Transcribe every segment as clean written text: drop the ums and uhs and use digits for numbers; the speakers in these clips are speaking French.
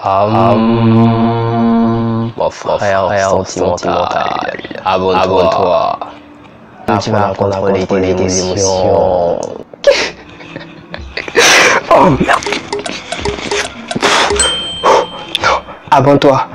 Mon frère sentimental, abonne-toi. Tu vas contrôler tes émotions. Oh merde. Non, abonne-toi.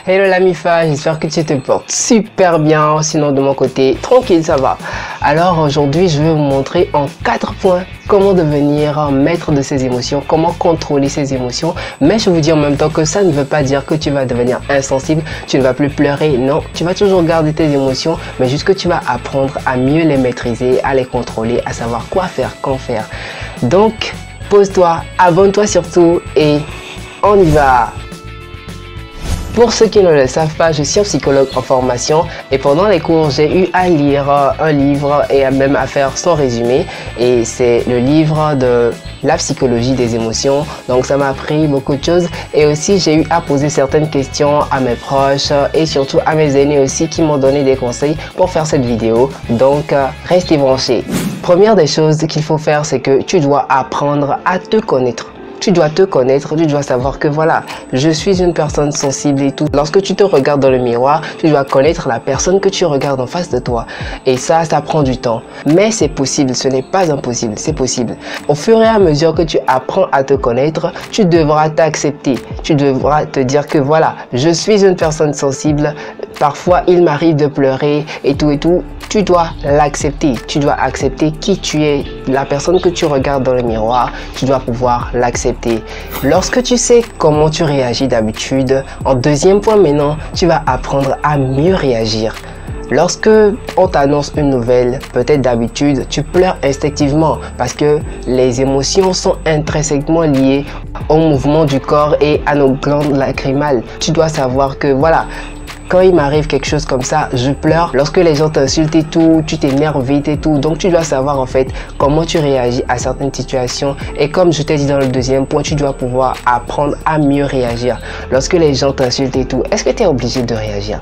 Hello la MIFA, j'espère que tu te portes super bien, sinon de mon côté, tranquille, ça va. Alors aujourd'hui, je vais vous montrer en 4 points comment devenir maître de ses émotions, comment contrôler ses émotions. Mais je vous dis en même temps que ça ne veut pas dire que tu vas devenir insensible, tu ne vas plus pleurer, non. Tu vas toujours garder tes émotions, mais juste que tu vas apprendre à mieux les maîtriser, à les contrôler, à savoir quoi faire, quand faire. Donc, pose-toi, abonne-toi surtout et on y va. Pour ceux qui ne le savent pas, je suis un psychologue en formation et pendant les cours, j'ai eu à lire un livre et même à faire son résumé. Et c'est le livre de la psychologie des émotions. Donc ça m'a appris beaucoup de choses et aussi j'ai eu à poser certaines questions à mes proches et surtout à mes aînés aussi qui m'ont donné des conseils pour faire cette vidéo. Donc restez branchés. Première des choses qu'il faut faire, c'est que tu dois apprendre à te connaître. Tu dois te connaître, tu dois savoir que voilà, je suis une personne sensible et tout. Lorsque tu te regardes dans le miroir, tu dois connaître la personne que tu regardes en face de toi. Et ça prend du temps. Mais c'est possible, ce n'est pas impossible, c'est possible. Au fur et à mesure que tu apprends à te connaître, tu devras t'accepter. Tu devras te dire que voilà, je suis une personne sensible. Parfois, il m'arrive de pleurer et tout et tout. Tu dois l'accepter. Tu dois accepter qui tu es, la personne que tu regardes dans le miroir. Tu dois pouvoir l'accepter. Lorsque tu sais comment tu réagis d'habitude, en deuxième point maintenant, tu vas apprendre à mieux réagir. Lorsque on t'annonce une nouvelle, peut-être d'habitude, tu pleures instinctivement parce que les émotions sont intrinsèquement liées au mouvement du corps et à nos glandes lacrymales. Tu dois savoir que voilà, quand il m'arrive quelque chose comme ça, je pleure. Lorsque les gens t'insultent et tout, tu t'énerves vite et tout. Donc, tu dois savoir en fait comment tu réagis à certaines situations. Et comme je t'ai dit dans le deuxième point, tu dois pouvoir apprendre à mieux réagir. Lorsque les gens t'insultent et tout, est-ce que tu es obligé de réagir?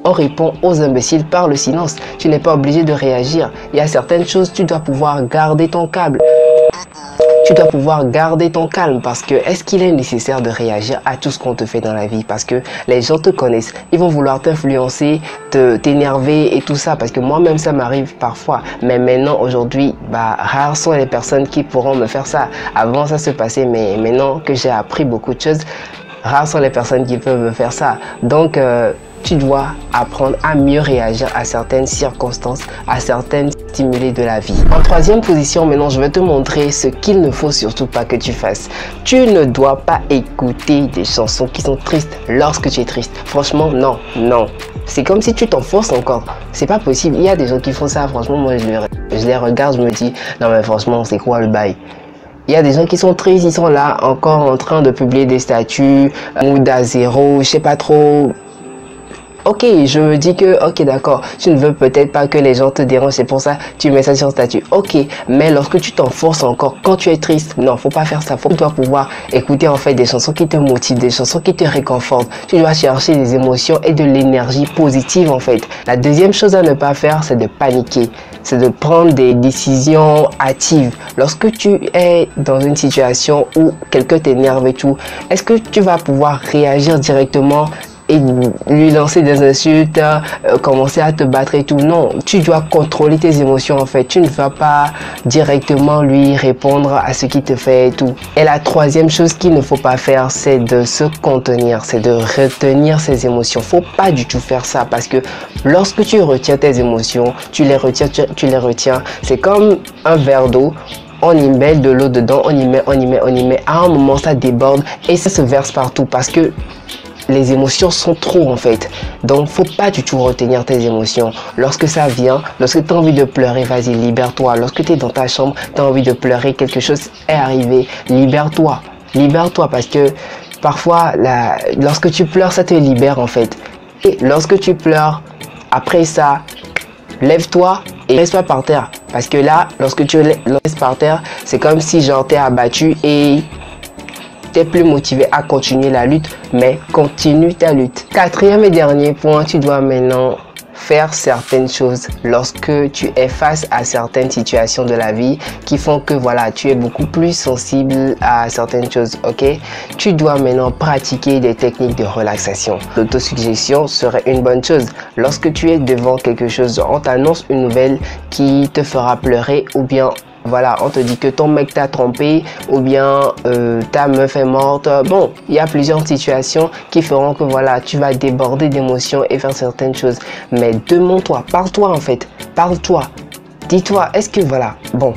On répond aux imbéciles par le silence. Tu n'es pas obligé de réagir. Il y a certaines choses, tu dois pouvoir garder ton câble. Tu dois pouvoir garder ton calme parce que est-ce qu'il est nécessaire de réagir à tout ce qu'on te fait dans la vie? Parce que les gens te connaissent, ils vont vouloir t'influencer, t'énerver et tout ça parce que moi-même ça m'arrive parfois. Mais maintenant, aujourd'hui, rares sont les personnes qui pourront me faire ça. Avant ça se passait, mais maintenant que j'ai appris beaucoup de choses, rares sont les personnes qui peuvent me faire ça. Donc, tu dois apprendre à mieux réagir à certaines circonstances, à certaines stimuli de la vie. En troisième position, maintenant, je vais te montrer ce qu'il ne faut surtout pas que tu fasses. Tu ne dois pas écouter des chansons qui sont tristes lorsque tu es triste. Franchement, non, non. C'est comme si tu t'enfonces encore. C'est pas possible. Il y a des gens qui font ça. Franchement, moi, je les regarde, je me dis, non mais franchement, c'est quoi le bail? Il y a des gens qui sont tristes, ils sont là encore en train de publier des statuts, mood à zéro, je sais pas trop. Ok, je me dis que, ok d'accord, tu ne veux peut-être pas que les gens te dérangent, c'est pour ça que tu mets ça sur statut. Ok, mais lorsque tu t'enfonces encore, quand tu es triste, non, faut pas faire ça. Tu dois pouvoir écouter en fait des chansons qui te motivent, des chansons qui te réconfortent. Tu dois chercher des émotions et de l'énergie positive en fait. La deuxième chose à ne pas faire, c'est de paniquer. C'est de prendre des décisions hâtives. Lorsque tu es dans une situation où quelqu'un t'énerve et tout, est-ce que tu vas pouvoir réagir directement et lui lancer des insultes, commencer à te battre et tout? Non, tu dois contrôler tes émotions en fait. Tu ne vas pas directement lui répondre à ce qu'il te fait et tout. Et la troisième chose qu'il ne faut pas faire, c'est de se contenir, c'est de retenir ses émotions. Faut pas du tout faire ça parce que lorsque tu retiens tes émotions, tu les retiens. C'est comme un verre d'eau. On y met de l'eau dedans, on y met. À un moment, ça déborde et ça se verse partout parce que les émotions sont trop en fait. Donc faut pas du tout retenir tes émotions. Lorsque ça vient, lorsque tu as envie de pleurer, vas-y, libère-toi. Lorsque tu es dans ta chambre, tu as envie de pleurer, quelque chose est arrivé, libère-toi. Libère-toi parce que parfois lorsque tu pleures, ça te libère en fait. Et lorsque tu pleures, après ça, lève-toi et laisse-toi par terre. Parce que là, lorsque tu laisses par terre, c'est comme si genre t'es abattu et t'es plus motivé à continuer la lutte, mais continue ta lutte. Quatrième et dernier point, tu dois maintenant faire certaines choses lorsque tu es face à certaines situations de la vie qui font que voilà, tu es beaucoup plus sensible à certaines choses, ok? Tu dois maintenant pratiquer des techniques de relaxation. L'autosuggestion serait une bonne chose. Lorsque tu es devant quelque chose, on t'annonce une nouvelle qui te fera pleurer ou bien voilà, on te dit que ton mec t'a trompé ou bien ta meuf est morte. Bon, il y a plusieurs situations qui feront que voilà, tu vas déborder d'émotions et faire certaines choses. Mais demande-toi, parle-toi en fait, parle-toi. Dis-toi, est-ce que voilà, bon,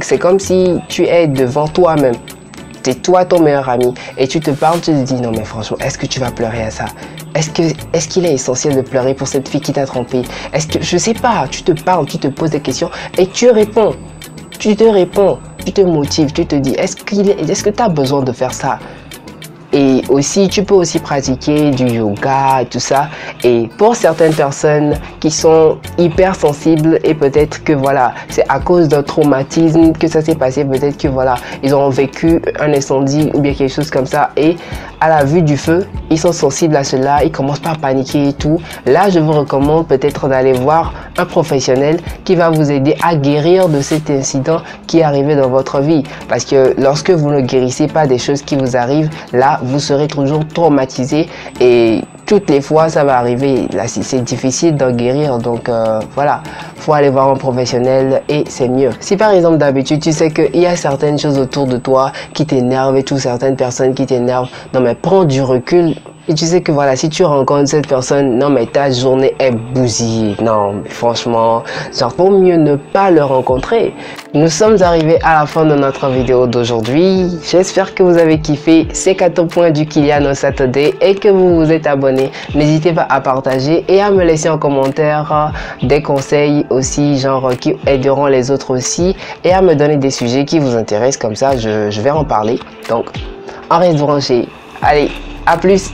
c'est comme si tu es devant toi-même. C'est toi ton meilleur ami et tu te parles, tu te dis non mais franchement, est-ce que tu vas pleurer à ça? Est-ce qu'il est essentiel de pleurer pour cette fille qui t'a trompé? Est-ce que, je sais pas, tu te parles, tu te poses des questions et tu réponds. Tu te réponds, tu te motives, tu te dis est-ce que tu as besoin de faire ça? Et aussi, tu peux aussi pratiquer du yoga et tout ça. Et pour certaines personnes qui sont hyper sensibles et peut-être que voilà, c'est à cause d'un traumatisme que ça s'est passé, peut-être que voilà, ils ont vécu un incendie ou bien quelque chose comme ça et à la vue du feu, ils sont sensibles à cela, ils commencent par paniquer et tout. Là, je vous recommande peut-être d'aller voir un professionnel qui va vous aider à guérir de cet incident qui est arrivé dans votre vie. Parce que lorsque vous ne guérissez pas des choses qui vous arrivent, là, vous serez toujours traumatisé et toutes les fois ça va arriver. Là, c'est difficile d'en guérir, donc voilà, faut aller voir un professionnel et c'est mieux. Si par exemple d'habitude tu sais qu'il y a certaines choses autour de toi qui t'énervent et tout, certaines personnes qui t'énervent, non mais prends du recul. Et tu sais que voilà, si tu rencontres cette personne, non mais ta journée est bousillée. Non, mais franchement, genre vaut mieux ne pas le rencontrer. Nous sommes arrivés à la fin de notre vidéo d'aujourd'hui. J'espère que vous avez kiffé ces 4 points du Kylian Saturday et que vous vous êtes abonné. N'hésitez pas à partager et à me laisser en commentaire des conseils aussi, genre qui aideront les autres aussi, et à me donner des sujets qui vous intéressent, comme ça je vais en parler. Donc, on reste branché. Allez, à plus!